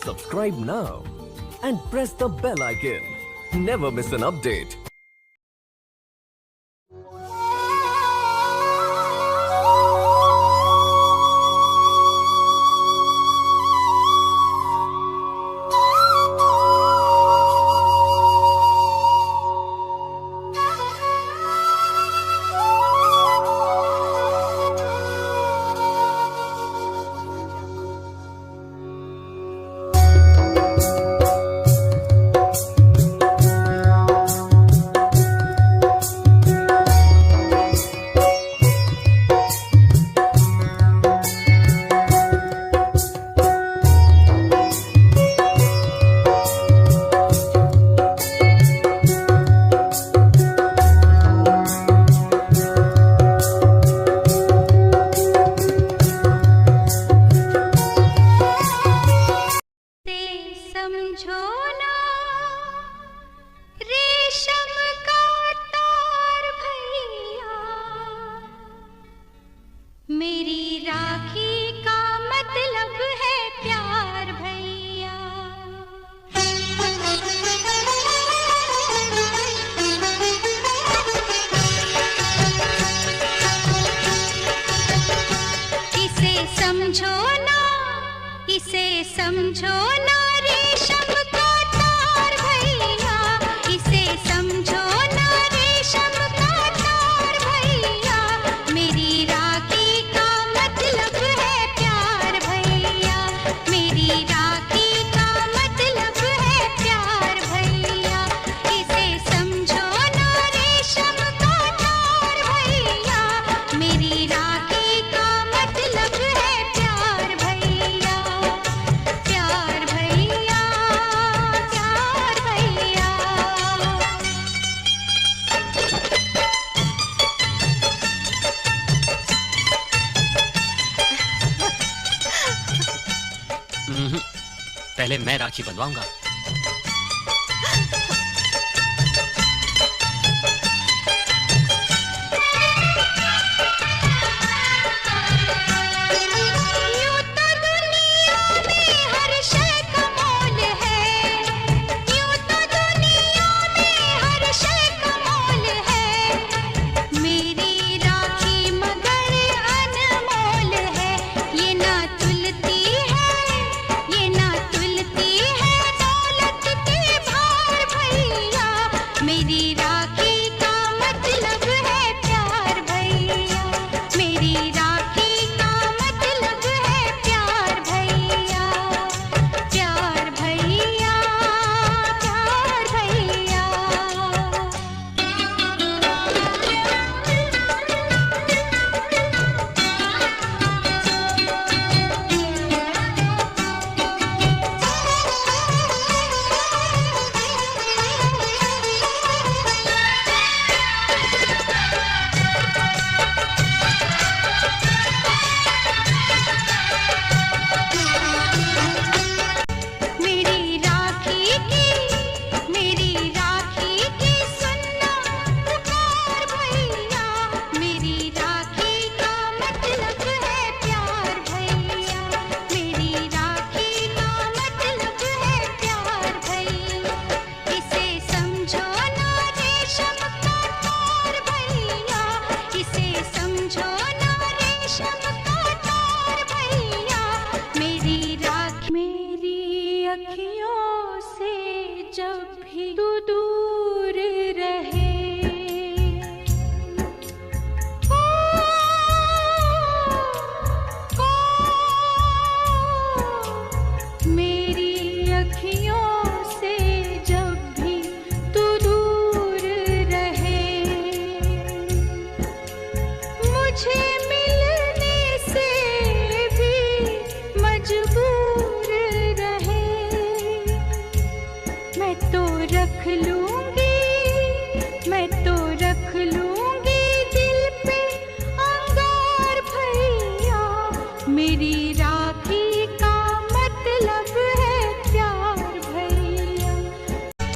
Subscribe now and press the bell icon. Never miss an update. समझो ना रेशम का तार भैया, मेरी राखी का मतलब है प्यार भैया। इसे समझो ना, इसे समझो ना रेशम का तार भैया, इसे समझो ना रेशम का तार भैया, मेरी राखी का मतलब है प्यार भैया, मेरी राखी का मतलब है प्यार भैया। इसे समझो ना रेशम का तार भैया, मेरी राखी का मतलब है प्यार भैया, प्यार भैया, प्यार भैया। पहले मैं राखी बंधवाऊंगा। यूं तो दुनिया में हर शय का मोल है, यूं तो दुनिया में हर शय का मोल है, मेरी राखी मगर अनमोल है। ये ना तुलती है, ये ना तुलती है दौलत के भार भैया, मेरी राखी का मतलब है प्यार भैया, मेरी राखी का मतलब है प्यार भैया, प्यार भैया, प्यार भैया। मेरी राखी की सुनना पुकार भैया, मेरी राखी का मतलब है प्यार भैया, मेरी राखी का मतलब है प्यार भैया। इसे समझो ना रेशम का तार भैया, इसे समझो ना रेशम का तार भैया, मेरी राखी। मेरी अखियों से जब भी तू दूर रहे, मेरी अखियों से जब भी तू दूर रहे, मुझे मिलने से भी मजबूर रहे, मैं तो रख लूं